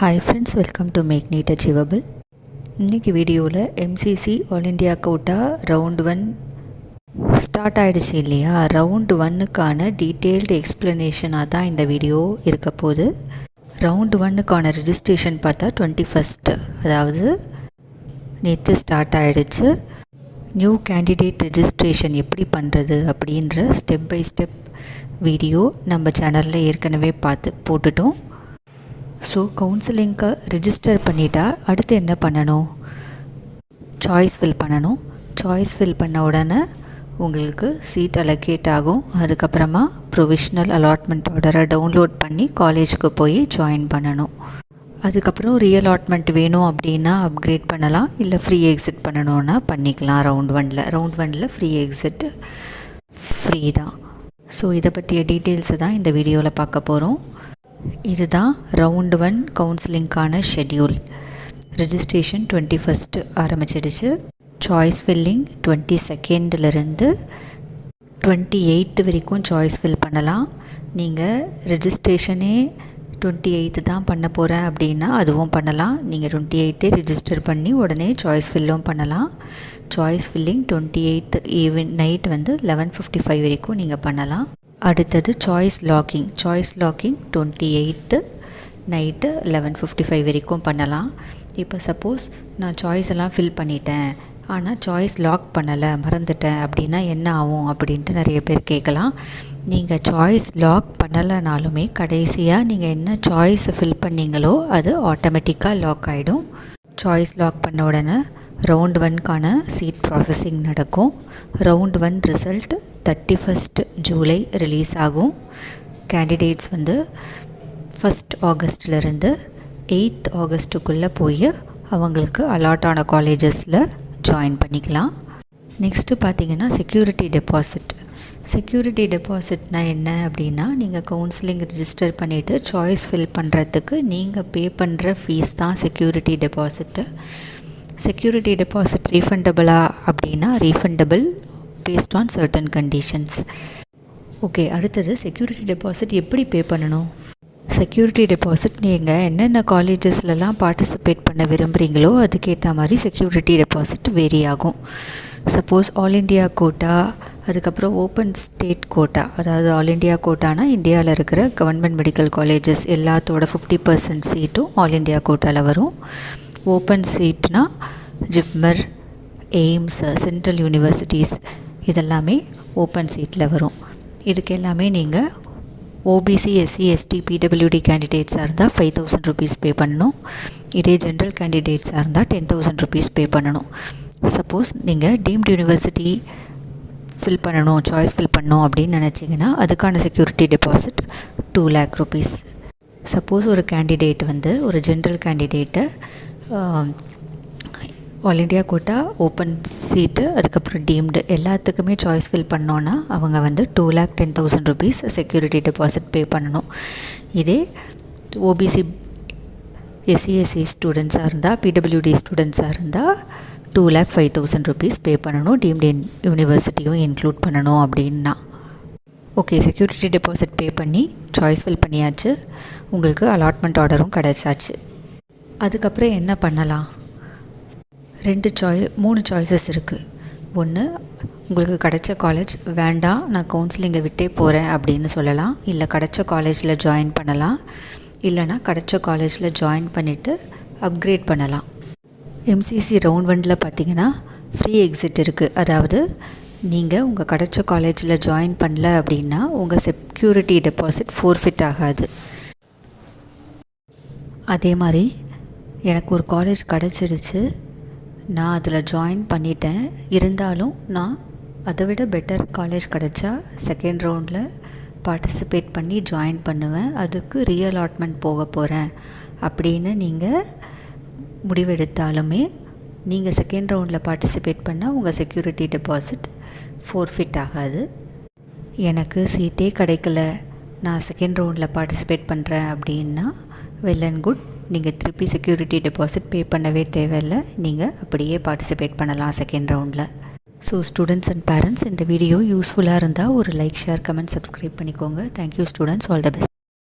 Hi friends, welcome to Make NEET Achievable. இன்னைக்கு வீடியோவில் MCC All India Quota Round 1 start ஆகிடுச்சு இல்லையா. Round 1க்கான detailed எக்ஸ்ப்ளனேஷனாக தான் இந்த வீடியோ இருக்க போகுது. ரவுண்ட் 1க்கான ரெஜிஸ்ட்ரேஷன் பார்த்தா 21st, அதாவது நேற்று ஸ்டார்ட் ஆகிடுச்சு. நியூ கேண்டிடேட் ரெஜிஸ்ட்ரேஷன் எப்படி பண்ணுறது அப்படின்ற ஸ்டெப் பை ஸ்டெப் வீடியோ நம்ம சேனலில் ஏற்கனவே போட்டுட்டோம். ஸோ கவுன்சிலிங்க்கு ரிஜிஸ்டர் பண்ணிட்டா அடுத்து என்ன பண்ணணும்? சாய்ஸ் ஃபில் பண்ணணும். சாய்ஸ் ஃபில் பண்ண உடனே உங்களுக்கு சீட் அலோகேட் ஆகும். அதுக்கப்புறமா ப்ரொவிஷ்னல் அலாட்மெண்ட் ஆர்டரை டவுன்லோட் பண்ணி காலேஜுக்கு போய் ஜாயின் பண்ணணும். அதுக்கப்புறம் ரீஅலாட்மெண்ட் வேணும் அப்படின்னா அப்கிரேட் பண்ணலாம், இல்லை ஃப்ரீ எக்ஸிட் பண்ணணுன்னா பண்ணிக்கலாம். ரவுண்ட் ஒனில் ஃப்ரீ எக்ஸிட் ஃப்ரீ தான். ஸோ இதை பற்றிய டீட்டெயில்ஸை தான் இந்த வீடியோவில் பார்க்க போகிறோம். இதுதான் ரவுண்ட் 1 கவுன்சிலிங்கான ஷெட்யூல். ரெஜிஸ்ட்ரேஷன் 21st ஆரம்பிச்சிடுச்சு. சாய்ஸ் ஃபில்லிங் 22nd 28 வரைக்கும் சாய்ஸ் ஃபில் பண்ணலாம். நீங்கள் ரெஜிஸ்ட்ரேஷனே 28 தான் பண்ண போகிறேன் அப்படின்னா அதுவும் பண்ணலாம். நீங்கள் 28 ரெஜிஸ்டர் பண்ணி உடனே சாய்ஸ் ஃபில்லும் பண்ணலாம். சாய்ஸ் ஃபில்லிங் 28 நைட் 11:55 வரைக்கும் நீங்கள் பண்ணலாம். அடுத்தது சாய்ஸ் லாக்கிங் 28 நைட்டு 11:55 வரைக்கும் பண்ணலாம். இப்போ சப்போஸ் நான் சாய்ஸ் எல்லாம் ஃபில் பண்ணிட்டேன், ஆனால் சாய்ஸ் லாக் பண்ணலை, மறந்துட்டேன் அப்படின்னா என்ன ஆகும் அப்படின்ட்டு நிறைய பேர் கேட்கலாம். நீங்கள் சாய்ஸ் லாக் பண்ணலைனாலுமே கடைசியாக நீங்கள் என்ன சாய்ஸை ஃபில் பண்ணீங்களோ அது ஆட்டோமேட்டிக்காக லாக் ஆகிடும். சாய்ஸ் லாக் பண்ண உடனே ரவுண்ட் 1க்கான சீட் ப்ராசஸிங் நடக்கும். Round 1 result 31st July release ஆகும். கேண்டிடேட்ஸ் 1st ஆகஸ்ட்லேருந்து 8th ஆகஸ்ட்டுக்குள்ளே போய் அவங்களுக்கு அலாட் ஆன காலேஜஸில் ஜாயின் பண்ணிக்கலாம். நெக்ஸ்ட்டு பார்த்திங்கன்னா செக்யூரிட்டி டெபாசிட்னால் என்ன அப்படின்னா, நீங்கள் கவுன்சிலிங் ரிஜிஸ்டர் பண்ணிவிட்டு சாய்ஸ் ஃபில் பண்ணுறதுக்கு நீங்கள் பே பண்ணுற ஃபீஸ் தான் செக்யூரிட்டி டெபாசிட்டு. செக்யூரிட்டி டெபாசிட் ரீஃபண்டபிளா அப்படின்னா refundable based on certain conditions. Okay, அடுத்தது செக்யூரிட்டி டெபாசிட் எப்படி பே பண்ணணும்? செக்யூரிட்டி டெபாசிட் நீங்கள் என்னென்ன காலேஜஸ்லலாம் பார்ட்டிசிபேட் பண்ண விரும்புகிறீங்களோ அதுக்கேற்ற மாதிரி செக்யூரிட்டி டெபாசிட் வேரி ஆகும். சப்போஸ் ஆல் இண்டியா கோட்டா, அதுக்கப்புறம் ஓப்பன் ஸ்டேட் கோட்டா, அதாவது ஆல் இண்டியா கோட்டானா இந்தியாவில் இருக்கிற கவர்மெண்ட் மெடிக்கல் காலேஜஸ் எல்லாத்தோட 50% சீட்டும் ஆல் இண்டியா கோட்டாவில் வரும். ஓப்பன் சீட்னா ஜிப்மர், எய்ம்ஸ், சென்ட்ரல் யூனிவர்சிட்டிஸ் இதெல்லாமே ஓப்பன் சீட்டில் வரும். இதுக்கு எல்லாமே நீங்கள் ஓபிசி, எஸ்சி, எஸ்டி, பிடபிள்யூடி கேண்டிடேட்ஸாக இருந்தால் 5,000 rupees பே பண்ணணும். இதே ஜென்ரல் கேண்டிடேட்ஸாக இருந்தால் 10,000 rupees பே பண்ணணும். சப்போஸ் நீங்கள் டீம்டு யூனிவர்சிட்டி ஃபில் பண்ணணும், சாய்ஸ் ஃபில் பண்ணணும் அப்படின்னு நினச்சிங்கன்னா அதுக்கான security deposit 2 lakh rupees. Suppose ஒரு கேண்டிடேட் ஒரு ஜென்ரல் கேண்டிடேட்டை all India quota, open seat, அதுக்கப்புறம் டீம்டு எல்லாத்துக்குமே சாய்ஸ் ஃபில் பண்ணோன்னா அவங்க 2,10,000 rupees செக்யூரிட்டி டெபாசிட் பே பண்ணணும். இதே ஓபிசி, எஸ்சிஎஸ்சி ஸ்டூடெண்ட்ஸாக இருந்தால், பிடபிள்யூடி ஸ்டூடெண்ட்ஸாக இருந்தால் 2,05,000 rupees பே பண்ணணும். டீம்டு யூனிவர்சிட்டியும் இன்க்ளூட் பண்ணணும் அப்படின்னா. ஓகே, செக்யூரிட்டி டெபாசிட் பே பண்ணி சாய்ஸ் ஃபில் பண்ணியாச்சு. உங்களுக்கு அலாட்மெண்ட் ஆர்டரும் கிடச்சாச்சு. அதுக்கப்புறம் என்ன பண்ணலாம்? 3 சாய்ஸஸ் இருக்குது. ஒன்று, உங்களுக்கு கிடைச்ச காலேஜ் வேண்டாம், நான் கவுன்சிலிங்கை விட்டே போகிறேன் அப்படின்னு சொல்லலாம். இல்லை கிடைச்ச காலேஜில் ஜாயின் பண்ணலாம். இல்லைனா கிடைச்ச காலேஜில் ஜாயின் பண்ணிவிட்டு அப்கிரேட் பண்ணலாம். MCC ரவுண்ட் 1 பார்த்திங்கன்னா ஃப்ரீ எக்ஸிட் இருக்குது. அதாவது நீங்கள் உங்கள் கிடைச்ச காலேஜில் ஜாயின் பண்ணல அப்படின்னா உங்கள் செக்யூரிட்டி டெபாசிட் ஃபோர்ஃபிட் ஆகாது. அதே மாதிரி எனக்கு ஒரு காலேஜ் கிடச்சிடுச்சு, நான் அதில் ஜாயின் பண்ணிட்டேன், இருந்தாலும் நான் அதை விட பெட்டர் காலேஜ் கிடச்சா செகண்ட் ரவுண்டில் பார்ட்டிசிபேட் பண்ணி ஜாயின் பண்ணுவேன், அதுக்கு ரீஅலாட்மெண்ட் போக போகிறேன் அப்படின்னு நீங்கள் முடிவெடுத்தாலுமே நீங்கள் செகண்ட் ரவுண்டில் பார்ட்டிசிபேட் பண்ணால் உங்கள் செக்யூரிட்டி டெபாசிட் ஃபோர்ஃபிட் ஆகாது. எனக்கு சீட்டே கிடைக்கல, நான் செகண்ட் ரவுண்டில் பார்ட்டிசிபேட் பண்ணுறேன் அப்படின்னா வெல் அண்ட் குட். நீங்கள் திருப்பி செக்யூரிட்டி டெபாசிட் பே பண்ணவே தேவையில்லை, நீங்கள் அப்படியே பார்ட்டிசிபேட் பண்ணலாம் செகண்ட் ரவுண்டில். ஸோ ஸ்டூடெண்ட்ஸ் அண்ட் பேரண்ட்ஸ், இந்த வீடியோ யூஸ்ஃபுல்லாக இருந்தால் ஒரு லைக், ஷேர், கமெண்ட், சப்ஸ்கிரைப் பண்ணிக்கோங்க. Thank you students, all the best.